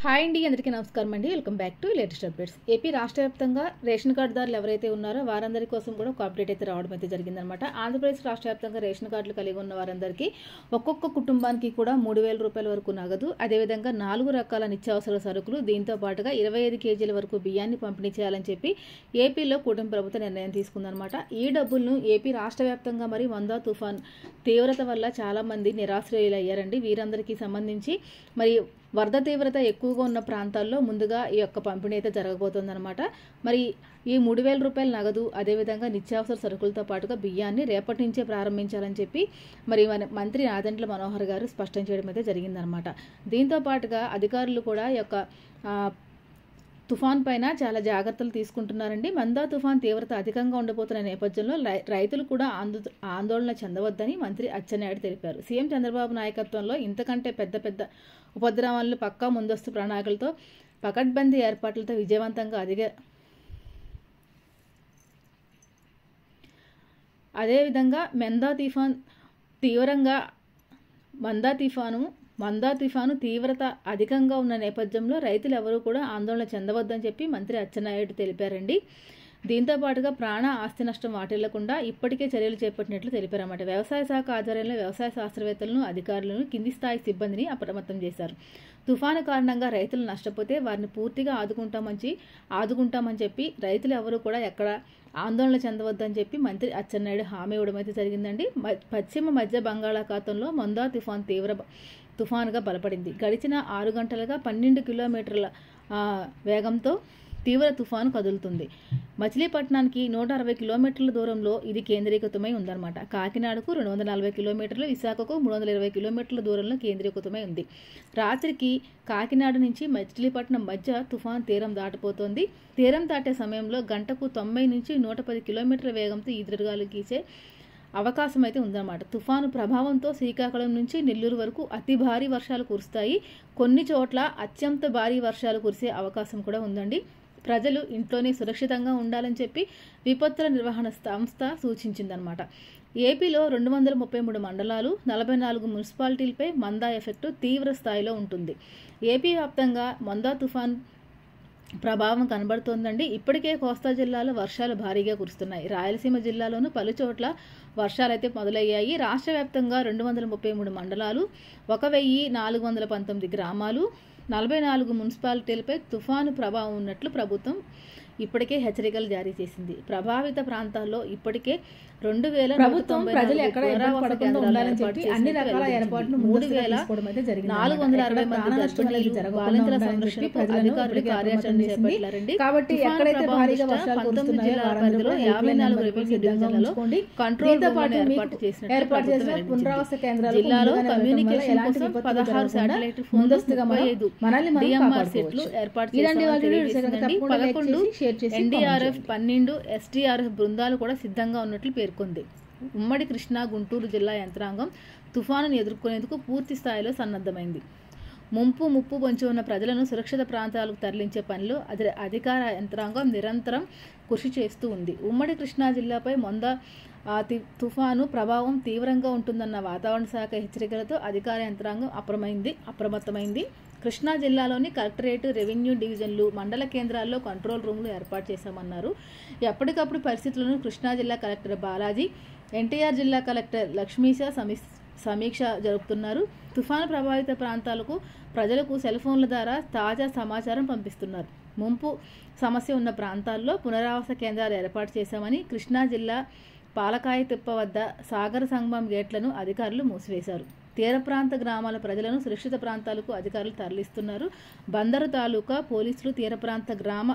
Hi అండి, అందరికీ నమస్కారం అండి. Welcome back to latest updates. AP రాష్ట్ర వ్యాప్తంగా రేషన్ కార్డుదారులు ఎవరైతే ఉన్నారో వారందరి కోసం కూడా ఒక అప్డేట్ అయితే రావడం అయితే జరిగిందనమాట. ఆంధ్రప్రదేశ్ రాష్ట్ర వ్యాప్తంగా రేషన్ కార్డులు కలిగి ఉన్న వారందరికీ ఒక్కొక్క కుటుంబానికి కూడా 3,000 రూపాయల వరకు నగదు, అదేవిధంగా 4 రకాల నిత్యావసర సరుకులు, దీంతో పాటుగా 25 కేజీల వరకు బియ్యాన్ని పంపిణీ చేయాలని చెప్పి ఏపీలో కూటమి ప్రభుత్వం నిర్ణయం తీసుకుందనమాట. ఈ డబ్బులను ఏపీ రాష్ట్ర వ్యాప్తంగా మరి మందా తుఫాన్ తీవ్రత వల్ల చాలా మంది నిరాశ్రయులు అయ్యారండి. వీరందరికీ సంబంధించి మరి వరద తీవ్రత ఎక్కువగా ఉన్న ప్రాంతాల్లో ముందుగా ఈ యొక్క పంపిణీ అయితే జరగబోతుందన్నమాట. మరి ఈ 3,000 రూపాయల నగదు, అదేవిధంగా నిత్యావసర సరుకులతో పాటుగా బియ్యాన్ని రేపటి నుంచే ప్రారంభించాలని చెప్పి మరి మంత్రి నాదెండ్ల మనోహర్ గారు స్పష్టం చేయడం అయితే జరిగిందనమాట. దీంతో పాటుగా అధికారులు కూడా ఈ యొక్క తుఫాన్ పైన చాలా జాగ్రత్తలు తీసుకుంటున్నారండి. మందా తుఫాన్ తీవ్రత అధికంగా ఉండబోతున్న నేపథ్యంలో రైతులు కూడా ఆందోళన చెందవద్దని మంత్రి అచ్చెన్నాయుడు తెలిపారు. సీఎం చంద్రబాబు నాయకత్వంలో ఇంతకంటే పెద్ద ఉపద్రవాలను పక్కా ముందస్తు ప్రణాళికలతో పకడ్బందీ ఏర్పాట్లతో విజయవంతంగా అదేవిధంగా మందా తుఫాను తీవ్రత అధికంగా ఉన్న నేపథ్యంలో రైతులు ఎవరూ కూడా ఆందోళన చెందవద్దని చెప్పి మంత్రి అచ్చెన్నాయుడు తెలిపారండి. దీంతో పాటుగా ప్రాణ ఆస్తి నష్టం వాటిల్లకుండా ఇప్పటికే చర్యలు చేపట్టినట్లు తెలిపారన్నమాట. వ్యవసాయ శాఖ ఆధ్వర్యంలో వ్యవసాయ శాస్త్రవేత్తలను, అధికారులను, కింది స్థాయి సిబ్బందిని అప్రమత్తం చేశారు. తుఫాను కారణంగా రైతులు నష్టపోతే వారిని పూర్తిగా ఆదుకుంటామని చెప్పి రైతులు ఎవరూ కూడా ఎక్కడ ఆందోళన చెందవద్దని చెప్పి మంత్రి అచ్చెన్నాయుడు హామీ ఇవ్వడం అయితే జరిగిందండి. పశ్చిమ మధ్య బంగాళాఖాతంలో మందా తుఫాన్ తుఫానుగా బలపడింది. గడిచిన 6 గంటలుగా 12 కిలోమీటర్ల వేగంతో తీవ్ర తుఫాను కదులుతుంది. మచిలీపట్నానికి 160 కిలోమీటర్ల దూరంలో ఇది కేంద్రీకృతమై ఉందన్నమాట. కాకినాడకు 240 కిలోమీటర్లు, విశాఖకు 320 కిలోమీటర్ల దూరంలో కేంద్రీకృతమై ఉంది. రాత్రికి కాకినాడ నుంచి మచిలీపట్నం మధ్య తుఫాన్ తీరం దాటబోతోంది. తీరం దాటే సమయంలో గంటకు 90 నుంచి 110 కిలోమీటర్ల వేగంతో ఈదురుగాలు గీసే అవకాశం అయితే ఉందన్నమాట. తుఫాను ప్రభావంతో శ్రీకాకుళం నుంచి నెల్లూరు వరకు అతి భారీ వర్షాలు కురుస్తాయి. కొన్ని చోట్ల అత్యంత భారీ వర్షాలు కురిసే అవకాశం కూడా ఉందండి. ప్రజలు ఇంట్లోనే సురక్షితంగా ఉండాలని చెప్పి విపత్తుల నిర్వహణ సంస్థ సూచించిందనమాట. ఏపీలో 233 మండలాలు, 44 మున్సిపాలిటీలపై మందా ఎఫెక్టు తీవ్ర స్థాయిలో ఉంటుంది. ఏపీ వ్యాప్తంగా మందా తుఫాన్ ప్రభావం కనబడుతోందండి. ఇప్పటికే కోస్తా జిల్లాలో వర్షాలు భారీగా కురుస్తున్నాయి. రాయలసీమ జిల్లాలోనూ పలు చోట్ల వర్షాలైతే మొదలయ్యాయి. రాష్ట్ర వ్యాప్తంగా 233 మండలాలు, 1,419 గ్రామాలు, 44 మున్సిపాలిటీలపై తుఫాను ప్రభావం ఉన్నట్లు ప్రభుత్వం ఇప్పటికే హెచ్చరికలు జారీ చేసింది. ప్రభావిత ప్రాంతాల్లో ఇప్పటికే 2,000 ప్రభుత్వం ప్రజలు ఎక్కడ పడకుండా ఉండాలని చెప్పి అన్ని రకాల ఏర్పాట్లు 3,460 మంది కార్యాచరణ చేపట్టారండి. కాబట్టి ఎక్కడైతే భారీగా వర్షాలు కురుస్తున్నాయో 54 రెవెన్యూ డివిజన్లలో కంట్రోల్ ఏర్పాటు చేసిన పునరావాస కేంద్రాలు జిల్లాలో కమ్యూనికేషన్ కోసం 16 శాటిలైట్ ముందస్తుగా మనల్ని ఏర్పాటు చేశారు. 11 ఎన్డీఆర్ఎఫ్, 12 ఎస్డీఆర్ఎఫ్ బృందాలు కూడా సిద్ధంగా ఉన్నట్లు పేర్కొంది. ఉమ్మడి కృష్ణా, గుంటూరు జిల్లా యంత్రాంగం తుఫానును ఎదుర్కొనేందుకు పూర్తి స్థాయిలో సన్నద్ధమైంది. ముప్పు పొంచి ఉన్న ప్రజలను సురక్షిత ప్రాంతాలకు తరలించే పనిలో అధికార యంత్రాంగం నిరంతరం కృషి చేస్తూ ఉంది. ఉమ్మడి కృష్ణా జిల్లాపై మందా తుఫాను ప్రభావం తీవ్రంగా ఉంటుందన్న వాతావరణ శాఖ హెచ్చరికలతో అధికార యంత్రాంగం అప్రమత్తమైంది. కృష్ణా జిల్లాలోని కలెక్టరేట్, రెవెన్యూ డివిజన్లు, మండల కేంద్రాల్లో కంట్రోల్ రూమ్లు ఏర్పాటు చేశామన్నారు. ఎప్పటికప్పుడు పరిస్థితులను కృష్ణా జిల్లా కలెక్టర్ బాలాజీ, ఎన్టీఆర్ జిల్లా కలెక్టర్ లక్ష్మీశ సమీక్ష జరుపుతున్నారు. తుఫాను ప్రభావిత ప్రాంతాలకు ప్రజలకు సెల్ ఫోన్ల ద్వారా తాజా సమాచారం పంపిస్తున్నారు. ముంపు సమస్య ఉన్న ప్రాంతాల్లో పునరావాస కేంద్రాలు ఏర్పాటు చేశామని కృష్ణా జిల్లా పాలకాయ తిప్ప వద్ద సాగర సంగమం గేట్లను అధికారులు మూసివేశారు. తీర ప్రాంత గ్రామాల ప్రజలను సురక్షిత ప్రాంతాలకు అధికారులు తరలిస్తున్నారు. బందరు తాలూకా పోలీసులు తీర ప్రాంత గ్రామ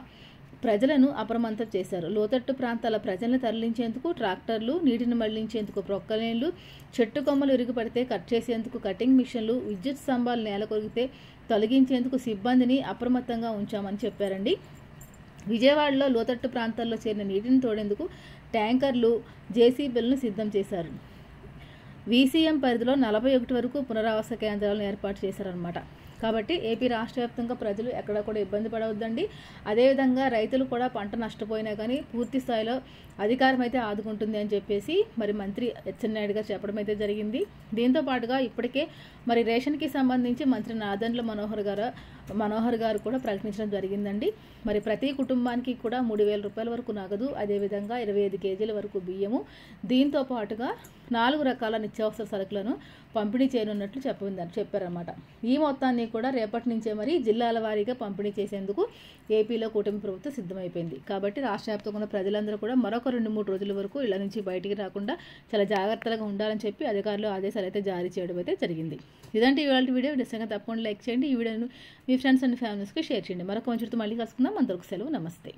ప్రజలను అప్రమత్తం చేశారు. లోతట్టు ప్రాంతాల ప్రజలను తరలించేందుకు ట్రాక్టర్లు, నీటిని మళ్లించేందుకు ప్రొక్కలేన్లు, చెట్టు కొమ్మలు ఇరుగుపడితే కట్ చేసేందుకు కటింగ్ మిషన్లు, విద్యుత్ స్తంభాలు నేల కొరిగితే తొలగించేందుకు సిబ్బందిని అప్రమత్తంగా ఉంచామని చెప్పారండి. విజయవాడలో లోతట్టు ప్రాంతాల్లో చేరిన నీటిని తోడేందుకు ట్యాంకర్లు, జేసీబీలను సిద్ధం చేశారు. వీసీఎం పరిధిలో 41 వరకు పునరావాస కేంద్రాలను ఏర్పాటు చేశారనమాట. కాబట్టి ఏపీ రాష్ట్ర వ్యాప్తంగా ప్రజలు ఎక్కడ కూడా ఇబ్బంది పడవద్దండి. అదేవిధంగా రైతులు కూడా పంట నష్టపోయినా కానీ పూర్తి స్థాయిలో అధికారం అయితే ఆదుకుంటుంది అని చెప్పేసి మరి మంత్రి అచ్చెన్నాయుడు గారు చెప్పడం అయితే జరిగింది. దీంతో పాటుగా ఇప్పటికే మరి రేషన్కి సంబంధించి మంత్రి నాదెండ్ల మనోహర్ గారు మనోహర్ గారు కూడా ప్రకటించడం జరిగిందండి. మరి ప్రతి కుటుంబానికి కూడా 3,000 రూపాయల వరకు నగదు, అదేవిధంగా 25 కేజీల వరకు బియ్యము, దీంతో పాటుగా 4 రకాల నిత్యావసర సరుకులను పంపిణీ చేయనున్నట్లు చెప్పారన్నమాట. ఈ మొత్తాన్ని కూడా రేపటి నుంచే మరి జిల్లాల వారీగా పంపిణీ చేసేందుకు ఏపీలో కూటమి ప్రభుత్వం సిద్ధమైపోయింది. కాబట్టి రాష్ట్ర వ్యాప్తంగా ఉన్న ప్రజలందరూ కూడా మరొక 2-3 రోజుల వరకు ఇళ్ల నుంచి బయటికి రాకుండా చాలా జాగ్రత్తగా ఉండాలని చెప్పి అధికారులు ఆదేశాలు అయితే జారీ చేయడం అయితే జరిగింది. ఇదంటే ఇవాళ వీడియో. నిజంగా తప్పకుండా లైక్ చేయండి. ఈ వీడియోను మీ ఫ్రెండ్స్ అండ్ ఫ్యామిలీస్కి షేర్ చేయండి. మరొక మంచితో మళ్ళీ కలుసుకుందాం. అందరికీ సెలవు. నమస్తే.